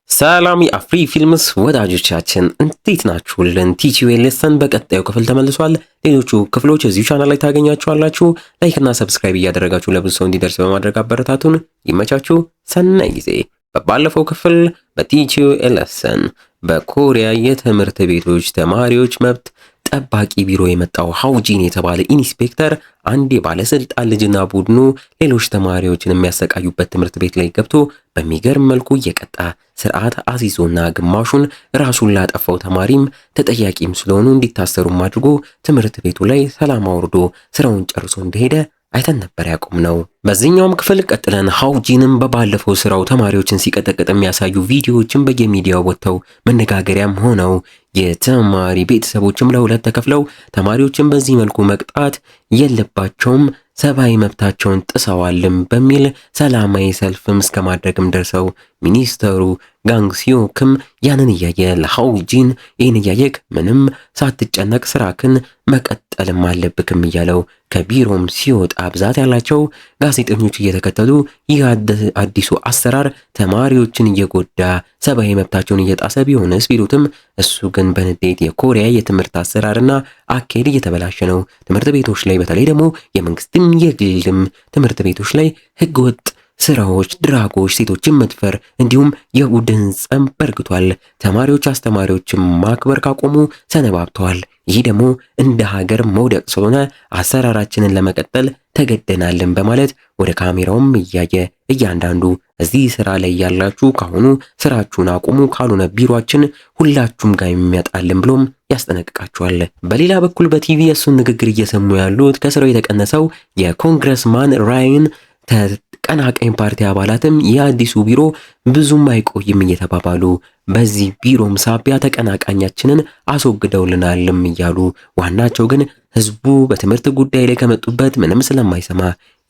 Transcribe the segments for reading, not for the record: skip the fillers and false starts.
ሰላም የአፍሪ ፊልምስ ወዳጆቻችን እንዴት ናችሁልን? ቲጂዌል ሌሰን በቀጣዩ ክፍል ተመልሷል። ሌሎቹ ክፍሎች እዚሁ ቻናል ላይ ታገኛችኋላችሁ። ላይክ እና ሰብስክራይብ እያደረጋችሁ ለብዙ ሰው እንዲደርስ በማድረግ አበረታቱን። ይመቻችሁ። ሰናይ ጊዜ። በባለፈው ክፍል በቲጂዌል ሌሰን በኮሪያ የትምህርት ቤቶች ተማሪዎች መብት ጠባቂ ቢሮ የመጣው ሃውጂን የተባለ ኢንስፔክተር አንድ የባለስልጣን ልጅና ቡድኑ ሌሎች ተማሪዎችን የሚያሰቃዩበት ትምህርት ቤት ላይ ገብቶ በሚገርም መልኩ እየቀጣ ስርዓት አሲዞና ግማሹን ራሱን ላጠፋው ተማሪም ተጠያቂም ስለሆኑ እንዲታሰሩም አድርጎ ትምህርት ቤቱ ላይ ሰላም አውርዶ ስራውን ጨርሶ እንደሄደ አይተን ነበር ያቆምነው። በዚህኛውም ክፍል ቀጥለን ሃውጂንም በባለፈው ስራው ተማሪዎችን ሲቀጠቅጥ የሚያሳዩ ቪዲዮዎችን በየሚዲያው ወጥተው መነጋገሪያም ሆነው የተማሪ ቤተሰቦችም ለሁለት ተከፍለው ተማሪዎችን በዚህ መልኩ መቅጣት የለባቸውም ሰብአዊ መብታቸውን ጥሰዋልም በሚል ሰላማዊ ሰልፍም እስከ ማድረግም ደርሰው ሚኒስተሩ ጋንግ ሲዮክም ያንን እያየ ለሃውጂን ይህን እያየክ ምንም ሳትጨነቅ ስራክን መቀጠልም አለብክም እያለው ከቢሮም ሲወጣ ብዛት ያላቸው ጋዜጠኞች እየተከተሉ ይህ አዲሱ አሰራር ተማሪዎችን እየጎዳ ሰብአዊ መብታቸውን እየጣሰ ቢሆንስ ቢሉትም እሱ ግን በንዴት የኮሪያ የትምህርት አሰራርና አካሄድ እየተበላሸ ነው፣ ትምህርት ቤቶች ላይ በተለይ ደግሞ የመንግስትም የግልም ትምህርት ቤቶች ላይ ህገወጥ ስራዎች፣ ድራጎች፣ ሴቶችን መድፈር እንዲሁም የቡድን ጸብ በርክቷል። ተማሪዎች አስተማሪዎችን ማክበር ካቆሙ ሰነባብተዋል። ይህ ደግሞ እንደ ሀገር መውደቅ ስለሆነ አሰራራችንን ለመቀጠል ተገደናልን በማለት ወደ ካሜራውም እያየ እያንዳንዱ እዚህ ስራ ላይ ያላችሁ ካሁኑ ስራችሁን አቁሙ፣ ካልሆነ ቢሮአችን ሁላችሁም ጋር የሚያጣልን ብሎም ያስጠነቅቃቸዋል። በሌላ በኩል በቲቪ እሱን ንግግር እየሰሙ ያሉት ከስራው የተቀነሰው የኮንግረስማን ራያን ተቀናቃኝ ፓርቲ አባላትም የአዲሱ ቢሮ ብዙም አይቆይም እየተባባሉ በዚህ ቢሮም ሳቢያ ተቀናቃኛችንን አስወግደውልናልም እያሉ ዋናቸው ግን ህዝቡ በትምህርት ጉዳይ ላይ ከመጡበት ምንም ስለማይሰማ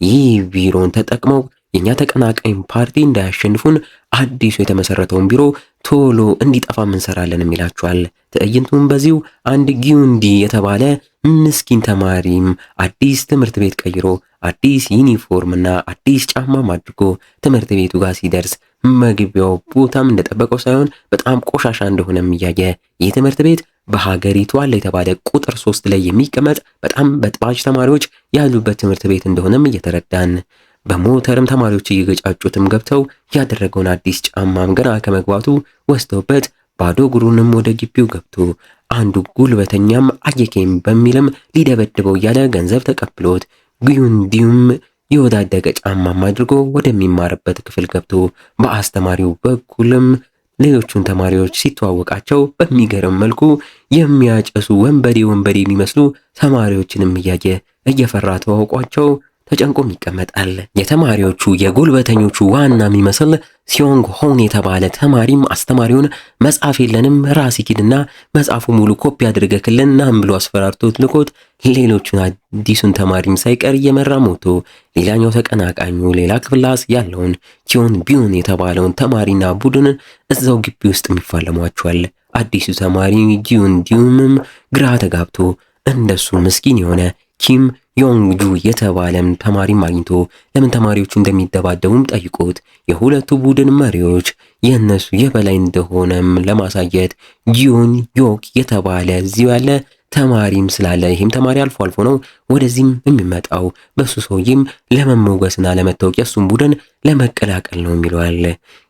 ይህ ቢሮን ተጠቅመው የኛ ተቀናቃኝ ፓርቲ እንዳያሸንፉን አዲሱ የተመሰረተውን ቢሮ ቶሎ እንዲጠፋም እንሰራለን ይላቸዋል። ትዕይንቱም በዚሁ አንድ ጊዩንዲ የተባለ ምስኪን ተማሪም አዲስ ትምህርት ቤት ቀይሮ አዲስ ዩኒፎርምና አዲስ ጫማም አድርጎ ትምህርት ቤቱ ጋር ሲደርስ መግቢያው ቦታም እንደጠበቀው ሳይሆን በጣም ቆሻሻ እንደሆነም እያየ ይህ ትምህርት ቤት በሀገሪቱ አለ የተባለ ቁጥር 3 ላይ የሚቀመጥ በጣም በጥባጭ ተማሪዎች ያሉበት ትምህርት ቤት እንደሆነም እየተረዳን በሞተርም ተማሪዎች እየገጫጩትም ገብተው ያደረገውን አዲስ ጫማም ገና ከመግባቱ ወስተውበት ባዶ እግሩንም ወደ ግቢው ገብቶ አንዱ ጉልበተኛም አየኬም በሚልም ሊደበድበው እያለ ገንዘብ ተቀብሎት ጊዩንዲም የወዳደቀ ጫማም አድርጎ ወደሚማርበት ክፍል ገብቶ በአስተማሪው በኩልም ሌሎቹን ተማሪዎች ሲተዋወቃቸው በሚገርም መልኩ የሚያጨሱ ወንበዴ የሚመስሉ ተማሪዎችንም እያየ እየፈራ ተዋውቋቸው ተጨንቆም ይቀመጣል። የተማሪዎቹ የጉልበተኞቹ ዋና የሚመስል ሲዮንግ ሆን የተባለ ተማሪም አስተማሪውን መጽሐፍ የለንም ራስ ይኪድና መጽሐፉ ሙሉ ኮፒ አድርገክልን ናም ብሎ አስፈራርቶት ልኮት ሌሎቹን አዲሱን ተማሪም ሳይቀር እየመራ ሞቶ ሌላኛው ተቀናቃኙ ሌላ ክፍላስ ያለውን ኪዮን ቢዩን የተባለውን ተማሪና ቡድን እዛው ግቢ ውስጥ የሚፋለሟቸዋል። አዲሱ ተማሪ ጊዩንዲውምም ግራ ተጋብቶ እንደሱ ምስኪን የሆነ ኪም ዮንግጁ የተባለም ተማሪም አግኝቶ ለምን ተማሪዎቹ እንደሚደባደቡም ጠይቆት የሁለቱ ቡድን መሪዎች የነሱ የበላይ እንደሆነም ለማሳየት ጂዮን ዮክ የተባለ እዚሁ ያለ ተማሪም ስላለ ይህም ተማሪ አልፎ አልፎ ነው ወደዚህም የሚመጣው በሱ ሰውዬም ለመሞገስና ለመታወቅ የሱን ቡድን ለመቀላቀል ነው የሚለዋል።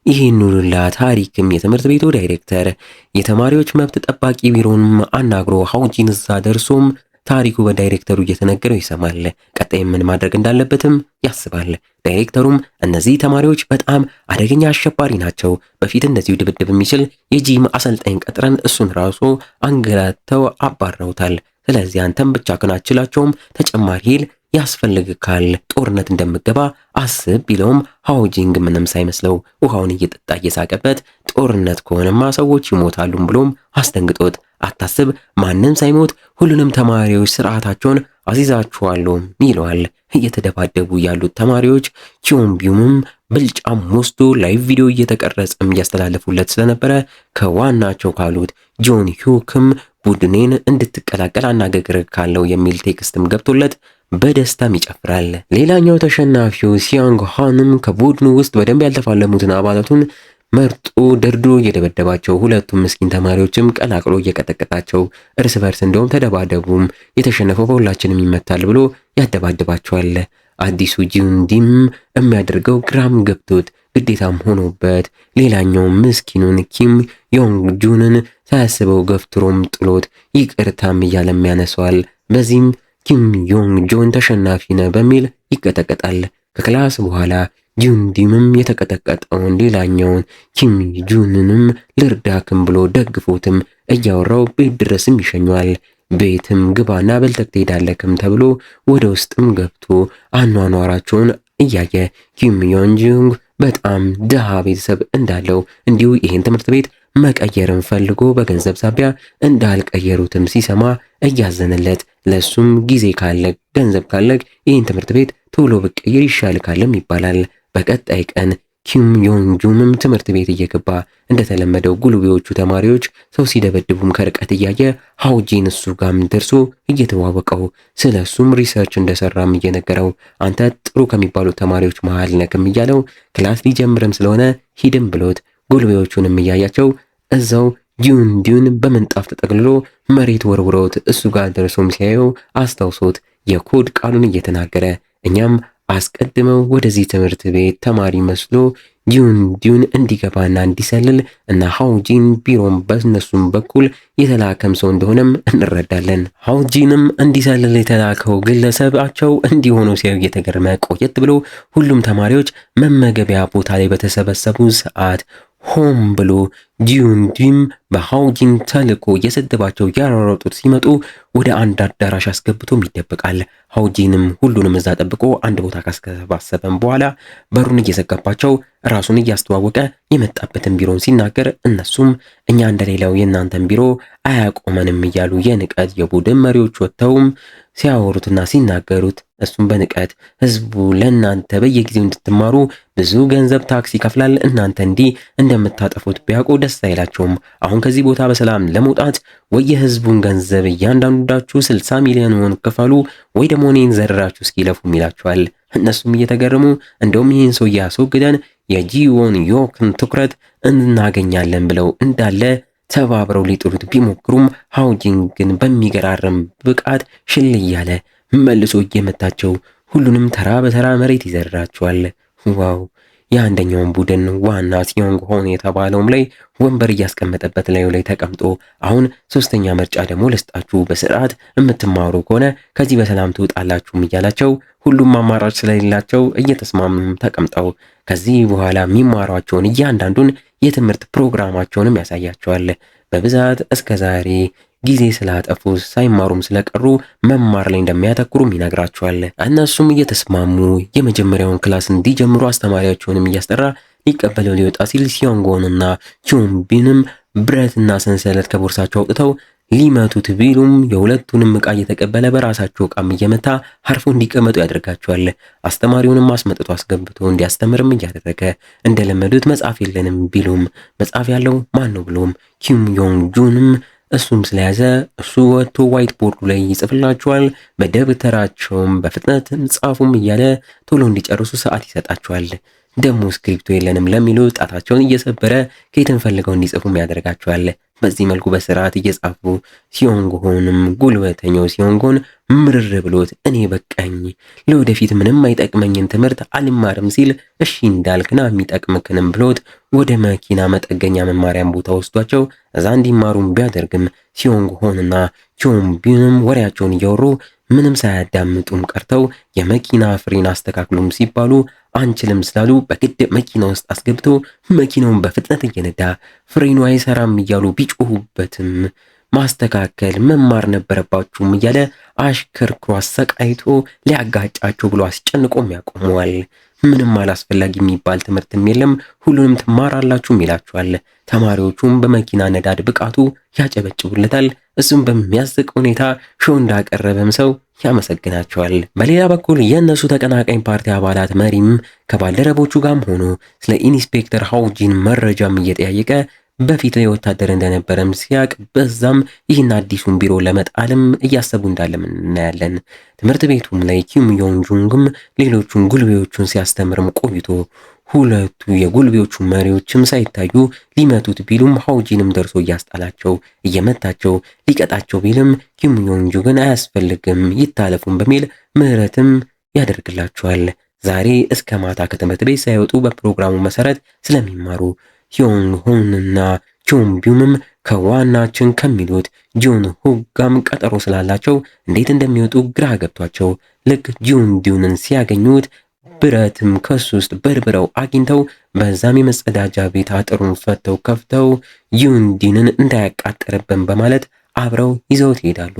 ይህን ሁላ ታሪክም የትምህርት ቤቱ ዳይሬክተር የተማሪዎች መብት ጠባቂ ቢሮን አናግሮ ሃውጂን እዛ ደርሶም ታሪኩ በዳይሬክተሩ እየተነገረው ይሰማል። ቀጣይ ምን ማድረግ እንዳለበትም ያስባል። ዳይሬክተሩም እነዚህ ተማሪዎች በጣም አደገኛ አሸባሪ ናቸው፣ በፊት እንደዚሁ ድብድብ የሚችል የጂም አሰልጣኝ ቀጥረን እሱን ራሱ አንገላተው አባረውታል። ስለዚህ አንተም ብቻ ከናችላቸውም ተጨማሪ ሂል ያስፈልግካል፣ ጦርነት እንደምገባ አስብ ቢለውም ሃውጂንግ ምንም ሳይመስለው ውሃውን እየጠጣ እየሳቀበት ጦርነት ከሆነማ ሰዎች ይሞታሉም ብሎም አስደንግጦት አታስብ ማንም ሳይሞት ሁሉንም ተማሪዎች ስርዓታቸውን አዚዛቸዋለሁ ይለዋል። እየተደባደቡ ያሉት ተማሪዎች ኪዮንቢዩምም ብልጫም ወስዶ ላይቭ ቪዲዮ እየተቀረጸም እያስተላለፉለት ስለነበረ ከዋናቸው ካሉት ጆን ሂዩክም ቡድኔን እንድትቀላቀል አናገርካለሁ የሚል ቴክስትም ገብቶለት በደስታም ይጨፍራል። ሌላኛው ተሸናፊው ሲያንግ ሃንም ከቡድኑ ውስጥ በደንብ ያልተፋለሙትን አባላቱን መርጦ ደርድሮ እየደበደባቸው፣ ሁለቱም ምስኪን ተማሪዎችም ቀላቅሎ እየቀጠቀጣቸው እርስ በርስ እንደውም ተደባደቡም። የተሸነፈው በሁላችንም ይመታል ብሎ ያደባድባቸዋል። አዲሱ ጂዩንዲም የሚያደርገው ግራም ገብቶት ግዴታም ሆኖበት ሌላኛው ምስኪኑን ኪም ዮንግ ጁንን ሳያስበው ገፍትሮም ጥሎት ይቅርታም እያለም ያነሰዋል። በዚህም ኪም ዮንግ ጆን ተሸናፊ ነው በሚል ይቀጠቀጣል። ከክላስ በኋላ ጂዩንዲምም የተቀጠቀጠውን ሌላኛውን ኪም ጁንንም ልርዳክም ብሎ ደግፎትም እያወራው ቤት ድረስም ይሸኘዋል። ቤትም ግባና በልተክ ትሄዳለክም ተብሎ ወደ ውስጥም ገብቶ አኗኗራቸውን እያየ ኪም ዮንግ በጣም ድሃ ቤተሰብ እንዳለው እንዲሁ ይህን ትምህርት ቤት መቀየርን ፈልጎ በገንዘብ ሳቢያ እንዳልቀየሩትም ሲሰማ እያዘነለት ለሱም ጊዜ ካለክ ገንዘብ ካለክ ይህን ትምህርት ቤት ቶሎ ብቀይር ይሻልካልም ይባላል። በቀጣይ ቀን ኪም ዮንጁንም ትምህርት ቤት እየገባ እንደተለመደው ጉልቤዎቹ ተማሪዎች ሰው ሲደበድቡም ከርቀት እያየ ሃውጂን እሱ ጋም ደርሶ እየተዋወቀው ስለሱም ሪሰርች እንደሰራም እየነገረው አንተ ጥሩ ከሚባሉት ተማሪዎች መሃል ነክም እያለው ክላስ ሊጀምርም ስለሆነ ሂድም ብሎት ጉልቤዎቹንም እያያቸው እዛው ጂዩንዲን በምንጣፍ ተጠቅልሎ መሬት ወርውረውት እሱ ጋር ደርሶም ሲያየው አስታውሶት የኮድ ቃሉን እየተናገረ እኛም አስቀድመው ወደዚህ ትምህርት ቤት ተማሪ መስሎ ጂዩንዲን እንዲገባና እንዲሰልል እና ሃውጂን ቢሮም በእነሱም በኩል የተላከም ሰው እንደሆነም እንረዳለን። ሃውጂንም እንዲሰልል የተላከው ግለሰባቸው እንዲሆኑ ሲያዩ እየተገረመ ቆየት ብሎ ሁሉም ተማሪዎች መመገቢያ ቦታ ላይ በተሰበሰቡ ሰዓት ሆም ብሎ ጂዩንዲም በሃውጂን ተልኮ የሰደባቸው ያሯሯጡት ሲመጡ ወደ አንድ አዳራሽ አስገብቶም ይደበቃል። ሃውጂንም ሁሉንም እዛ ጠብቆ አንድ ቦታ ካሰባሰበም በኋላ በሩን እየዘጋባቸው ራሱን እያስተዋወቀ የመጣበትን ቢሮን ሲናገር እነሱም እኛ እንደሌላው የእናንተን ቢሮ አያቆመንም እያሉ የንቀት የቡድን መሪዎች ወጥተውም ሲያወሩትና ሲናገሩት እሱም በንቀት ህዝቡ ለእናንተ በየጊዜው እንድትማሩ ብዙ ገንዘብ ታክስ ይከፍላል፣ እናንተ እንዲህ እንደምታጠፉት ቢያውቁ ደስ አይላቸውም። አሁን ከዚህ ቦታ በሰላም ለመውጣት ወይ የህዝቡን ገንዘብ እያንዳንዳችሁ 60 ሚሊዮን ክፈሉ ወይ ደግሞ እኔን ዘርራችሁ እስኪለፉም ይላቸዋል። እነሱም እየተገረሙ እንደውም ይህን ሰው ያስወግደን የጂዮን ዮክን ትኩረት እናገኛለን ብለው እንዳለ ተባብረው ሊጥሉት ቢሞክሩም ሃውጂን ግን በሚገራርም ብቃት ሽል እያለ መልሶ እየመታቸው ሁሉንም ተራ በተራ መሬት ይዘራቸዋል። ዋው! የአንደኛውን ቡድን ዋና ሲዮንግ ሆን የተባለውም ላይ ወንበር እያስቀመጠበት ላዩ ላይ ተቀምጦ አሁን ሶስተኛ ምርጫ ደግሞ ልስጣችሁ፣ በስርዓት የምትማሩ ከሆነ ከዚህ በሰላም ትውጣላችሁም እያላቸው ሁሉም አማራጭ ስለሌላቸው እየተስማሙም ተቀምጠው ከዚህ በኋላ የሚማሯቸውን እያንዳንዱን የትምህርት ፕሮግራማቸውንም ያሳያቸዋል። በብዛት እስከዛሬ ጊዜ ስላጠፉ ሳይማሩም ስለቀሩ መማር ላይ እንደሚያተኩሩም ይነግራቸዋል። እነሱም እየተስማሙ የመጀመሪያውን ክላስ እንዲጀምሩ አስተማሪያቸውንም እያስጠራ ሊቀበለው ሊወጣ ሲል ሲዮንጎንና ቹምቢንም ብረትና ሰንሰለት ከቦርሳቸው አውጥተው ሊመቱት ቢሉም የሁለቱንም ዕቃ እየተቀበለ በራሳቸው ዕቃም እየመታ አርፎ እንዲቀመጡ ያደርጋቸዋል። አስተማሪውንም አስመጥቶ አስገብቶ እንዲያስተምርም እያደረገ እንደለመዱት መጽሐፍ የለንም ቢሉም መጽሐፍ ያለው ማን ነው ብሎም ኪም ዮንግ ጁንም እሱም ስለያዘ እሱ ወጥቶ ዋይት ቦርዱ ላይ ይጽፍላቸዋል። በደብተራቸውም በፍጥነት ጻፉም እያለ ቶሎ እንዲጨርሱ ሰዓት ይሰጣቸዋል። ደግሞ ስክሪፕቶ የለንም ለሚሉ ጣታቸውን እየሰበረ ከየትን ፈልገው እንዲጽፉም ያደርጋቸዋል። በዚህ መልኩ በስርዓት እየጻፉ ሲዮንጎንም ጉልበተኛው ሲዮንጎን ምርር ብሎት እኔ በቃኝ ለወደፊት ምንም አይጠቅመኝን ትምህርት አልማርም ሲል እሺ እንዳልክና የሚጠቅምክንም ብሎት ወደ መኪና መጠገኛ መማሪያን ቦታ ወስዷቸው እዛ እንዲማሩም ቢያደርግም ሲዮንጎንና ቾምቢንም ወሬያቸውን እያወሩ ምንም ሳያዳምጡም ቀርተው የመኪና ፍሬን አስተካክሉም ሲባሉ አንችልም ስላሉ በግድ መኪና ውስጥ አስገብቶ መኪናውን በፍጥነት እየነዳ ፍሬኑ አይሰራም እያሉ ቢጮሁበትም ማስተካከል መማር ነበረባችሁም እያለ አሽከርክሮ አሰቃይቶ ሊያጋጫቸው ብሎ አስጨንቆም ያቆመዋል። ምንም አላስፈላጊ የሚባል ትምህርትም የለም ሁሉንም ትማራላችሁም ይላችኋል። ተማሪዎቹም በመኪና ነዳድ ብቃቱ ያጨበጭቡለታል። እሱም በሚያስቅ ሁኔታ ሾው እንዳቀረበም ሰው ያመሰግናቸዋል። በሌላ በኩል የእነሱ ተቀናቃኝ ፓርቲ አባላት መሪም ከባልደረቦቹ ጋርም ሆኖ ስለ ኢንስፔክተር ሃውጂን መረጃም እየጠያየቀ በፊት ላይ ወታደር እንደነበረም ሲያቅ በዛም ይህን አዲሱን ቢሮ ለመጣልም እያሰቡ እንዳለም እናያለን። ትምህርት ቤቱም ላይ ኪም ዮንግ ጁንግም ሌሎቹን ጉልቤዎቹን ሲያስተምርም ቆይቶ ሁለቱ የጉልቤዎቹ መሪዎችም ሳይታዩ ሊመቱት ቢሉም ሃውጂንም ደርሶ እያስጣላቸው እየመታቸው ሊቀጣቸው ቢልም ኪም ዮንግ ግን አያስፈልግም ይታለፉም በሚል ምህረትም ያደርግላቸዋል። ዛሬ እስከ ማታ ከትምህርት ቤት ሳይወጡ በፕሮግራሙ መሰረት ስለሚማሩ ሂዮን ሆንና ቾምቢዩምም ከዋናችን ከሚሉት ጆን ሁግ ጋም ቀጠሮ ስላላቸው እንዴት እንደሚወጡ ግራ ገብቷቸው ልክ ጆን ዲዩንን ሲያገኙት ብረትም ከሱ ውስጥ በርብረው አግኝተው በዛም የመጸዳጃ ቤት አጥሩን ፈተው ከፍተው ዩንዲንን እንዳያቃጥርብን በማለት አብረው ይዘውት ይሄዳሉ።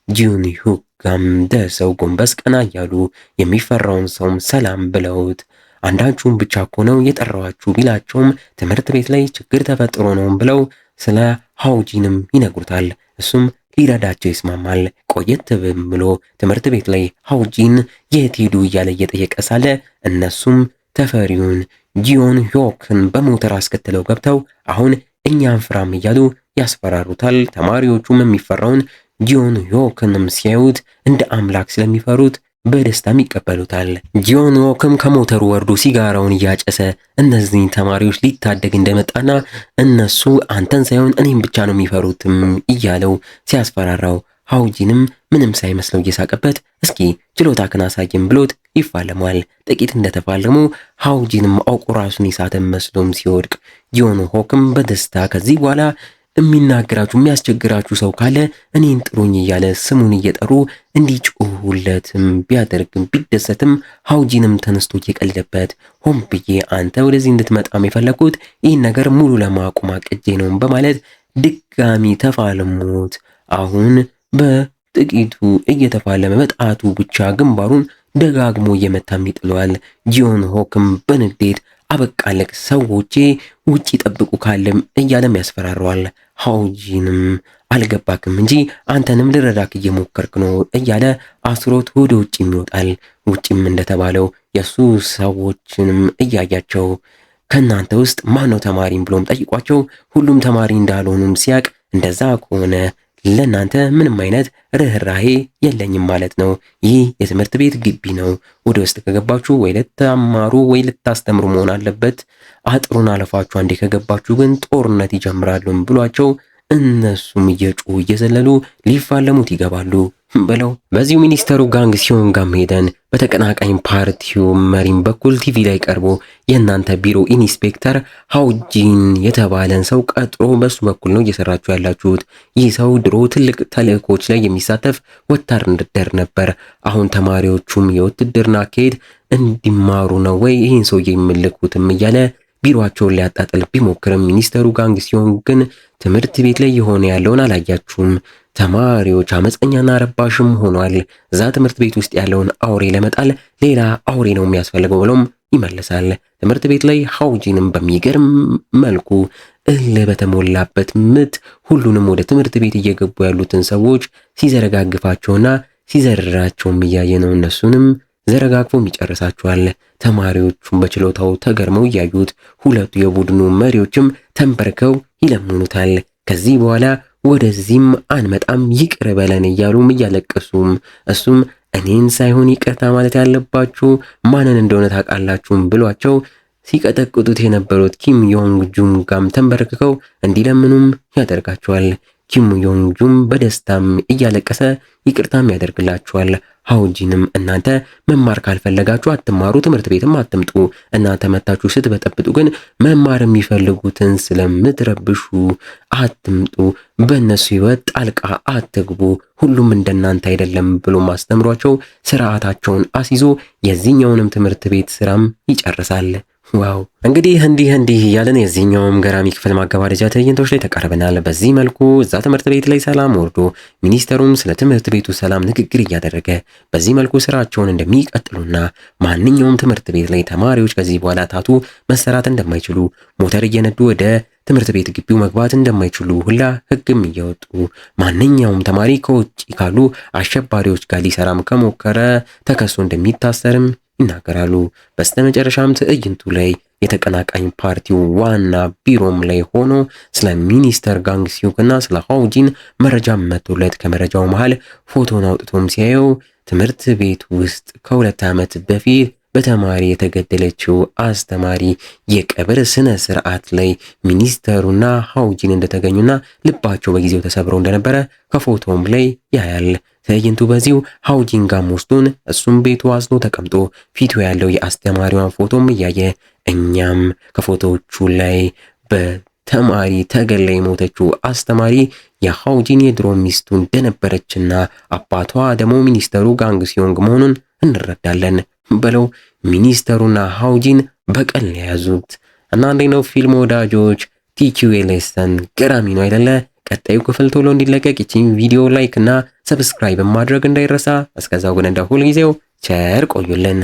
ጁን ሁግ ጋም ደርሰው ጎንበስ ቀና እያሉ የሚፈራውን ሰውም ሰላም ብለውት አንዳችሁም ብቻ እኮ ነው የጠራዋችሁ ቢላቸውም ትምህርት ቤት ላይ ችግር ተፈጥሮ ነው ብለው ስለ ሃውጂንም ይነግሩታል። እሱም ሊረዳቸው ይስማማል። ቆየት ብሎ ትምህርት ቤት ላይ ሃውጂን የት ሄዱ እያለ እየጠየቀ ሳለ እነሱም ተፈሪውን ጂዮን ዮክን በሞተር አስከትለው ገብተው አሁን እኛን ፍራም እያሉ ያስፈራሩታል። ተማሪዎቹም የሚፈራውን ጂዮን ዮክንም ሲያዩት እንደ አምላክ ስለሚፈሩት በደስታም ይቀበሉታል። ጂዮን ዮክም ከሞተሩ ወርዶ ሲጋራውን እያጨሰ እነዚህን ተማሪዎች ሊታደግ እንደመጣና እነሱ አንተን ሳይሆን እኔም ብቻ ነው የሚፈሩትም እያለው ሲያስፈራራው ሃውጂንም ምንም ሳይመስለው እየሳቀበት እስኪ ችሎታህን አሳየን ብሎት ይፋለማል። ጥቂት እንደተፋለሙ ሃውጂንም አውቆ ራሱን የሳተ መስሎም ሲወድቅ ጂዮን ዮክም በደስታ ከዚህ በኋላ የሚናገራችሁ የሚያስቸግራችሁ ሰው ካለ እኔን ጥሩኝ እያለ ስሙን እየጠሩ እንዲጮሁለትም ቢያደርግም ቢደሰትም ሃውጂንም ተነስቶ እየቀለደበት ሆን ብዬ አንተ ወደዚህ እንድትመጣም የፈለኩት ይህን ነገር ሙሉ ለማቆም አቅጄ ነው በማለት ድጋሚ ተፋለሙት። አሁን በጥቂቱ እየተፋለመ በጣቱ ብቻ ግንባሩን ደጋግሞ እየመታም ይጥለዋል። ጂዮን ዮክም በንዴት አበቃለቅ ሰዎቼ ውጪ ጠብቁ ካለም እያለም ያስፈራረዋል። ሃውጂንም አልገባክም እንጂ አንተንም ልረዳክ እየሞከርክ ነው እያለ አስሮት ወደ ውጭም ይወጣል። ውጭም እንደተባለው የሱ ሰዎችንም እያያቸው ከናንተ ውስጥ ማነው ተማሪም ብሎም ጠይቋቸው ሁሉም ተማሪ እንዳልሆኑም ሲያቅ እንደዛ ከሆነ ለናንተ ምንም አይነት ርህራሄ የለኝም ማለት ነው። ይህ የትምህርት ቤት ግቢ ነው። ወደ ውስጥ ከገባችሁ ወይ ልትማሩ ወይ ልታስተምሩ መሆን አለበት። አጥሩን አለፋችሁ አንዴ ከገባችሁ ግን ጦርነት ይጀምራሉ ብሏቸው እነሱም እየጮሁ እየዘለሉ ሊፋለሙት ይገባሉ ብለው በዚሁ ሚኒስተሩ ጋንግ ሲዮን ጋር ሄደን በተቀናቃኝ ፓርቲው መሪም በኩል ቲቪ ላይ ቀርቦ የእናንተ ቢሮ ኢንስፔክተር ሃውጂን የተባለን ሰው ቀጥሮ በሱ በኩል ነው እየሰራችሁ ያላችሁት። ይህ ሰው ድሮ ትልቅ ተልእኮች ላይ የሚሳተፍ ወታደር ነበር። አሁን ተማሪዎቹም የውትድርና አካሄድ እንዲማሩ ነው ወይ ይህን ሰው የሚልኩትም እያለ ቢሮአቸውን ሊያጣጥል ቢሞክርም ሚኒስተሩ ጋንግ ሲዮን ግን ትምህርት ቤት ላይ የሆነ ያለውን አላያችሁም። ተማሪዎች አመፀኛና ረባሽም ሆኗል። እዛ ትምህርት ቤት ውስጥ ያለውን አውሬ ለመጣል ሌላ አውሬ ነው የሚያስፈልገው ብሎም ይመልሳል። ትምህርት ቤት ላይ ሃውጂንም በሚገርም መልኩ በተሞላበት ምት ሁሉንም ወደ ትምህርት ቤት እየገቡ ያሉትን ሰዎች ሲዘረጋግፋቸውና ሲዘርራቸውም እያየ ነው። እነሱንም ዘረጋግፎም ይጨርሳቸዋል። ተማሪዎቹም በችሎታው ተገርመው እያዩት ሁለቱ የቡድኑ መሪዎችም ተንበርከው ይለምኑታል። ከዚህ በኋላ ወደዚህም አንመጣም ይቅር በለን እያሉም እያለቀሱም እሱም እኔን ሳይሆን ይቅርታ ማለት ያለባችሁ ማንን እንደሆነ ታውቃላችሁም ብሏቸው ሲቀጠቅጡት የነበሩት ኪም ዮንግ ጁም ጋም ተንበርክከው እንዲለምኑም ያደርጋቸዋል። ኪም ዮንግ ጁም በደስታም እያለቀሰ ይቅርታም ያደርግላቸዋል። ሃውጂንም እናንተ መማር ካልፈለጋችሁ አትማሩ፣ ትምህርት ቤትም አትምጡ። እናንተ መታችሁ ስትበጠብጡ ግን መማር የሚፈልጉትን ስለምትረብሹ አትምጡ፣ በእነሱ ህይወት ጣልቃ አትግቡ፣ ሁሉም እንደናንተ አይደለም ብሎ ማስተምሯቸው ስርዓታቸውን አስይዞ የዚህኛውንም ትምህርት ቤት ስራም ይጨርሳል። ዋው እንግዲህ እንዲህ ያለን የዚህኛውም ገራሚ ክፍል ማገባደጃ ትዕይንቶች ላይ ተቃርበናል። በዚህ መልኩ እዛ ትምህርት ቤት ላይ ሰላም ወርዶ ሚኒስተሩም ስለ ትምህርት ቤቱ ሰላም ንግግር እያደረገ በዚህ መልኩ ስራቸውን እንደሚቀጥሉና ማንኛውም ትምህርት ቤት ላይ ተማሪዎች ከዚህ በኋላ ታቱ መሰራት እንደማይችሉ ሞተር እየነዱ ወደ ትምህርት ቤት ግቢው መግባት እንደማይችሉ ሁላ ህግም እያወጡ ማንኛውም ተማሪ ከውጪ ካሉ አሸባሪዎች ጋር ሊሰራም ከሞከረ ተከሶ እንደሚታሰርም ይናገራሉ። በስተመጨረሻም ትዕይንቱ ላይ የተቀናቃኝ ፓርቲው ዋና ቢሮም ላይ ሆኖ ስለ ሚኒስተር ጋንግ ሲዩክ እና ስለ ሃውጂን መረጃ መጥቶለት ከመረጃው መሃል ፎቶን አውጥቶም ሲያየው ትምህርት ቤት ውስጥ ከ2 ዓመት በፊት በተማሪ የተገደለችው አስተማሪ የቀብር ስነ ስርዓት ላይ ሚኒስተሩና ሃውጂን እንደተገኙና ልባቸው በጊዜው ተሰብረው እንደነበረ ከፎቶም ላይ ያያል። ትዕይንቱ በዚሁ ሃውጂን ጋም ውስጡን እሱም ቤቱ አዝኖ ተቀምጦ ፊቱ ያለው የአስተማሪዋን ፎቶም እያየ እኛም ከፎቶዎቹ ላይ በተማሪ ተገላ የሞተችው አስተማሪ የሃውጂን የድሮ ሚስቱ እንደነበረችና አባቷ ደግሞ ሚኒስተሩ ጋንግ ሲዮንግ መሆኑን እንረዳለን ብለው ሚኒስተሩና ሃውጂን በቀል የያዙት እና እንዴት ነው ፊልም ወዳጆች? ቲቺዌ ሌሰን ገራሚ ነው አይደለ? ቀጣዩ ክፍል ቶሎ እንዲለቀቅ ይቺን ቪዲዮ ላይክ እና ሰብስክራይብ ማድረግ እንዳይረሳ። እስከዛው ግን እንደ ሁልጊዜው ቸር ቆዩልን።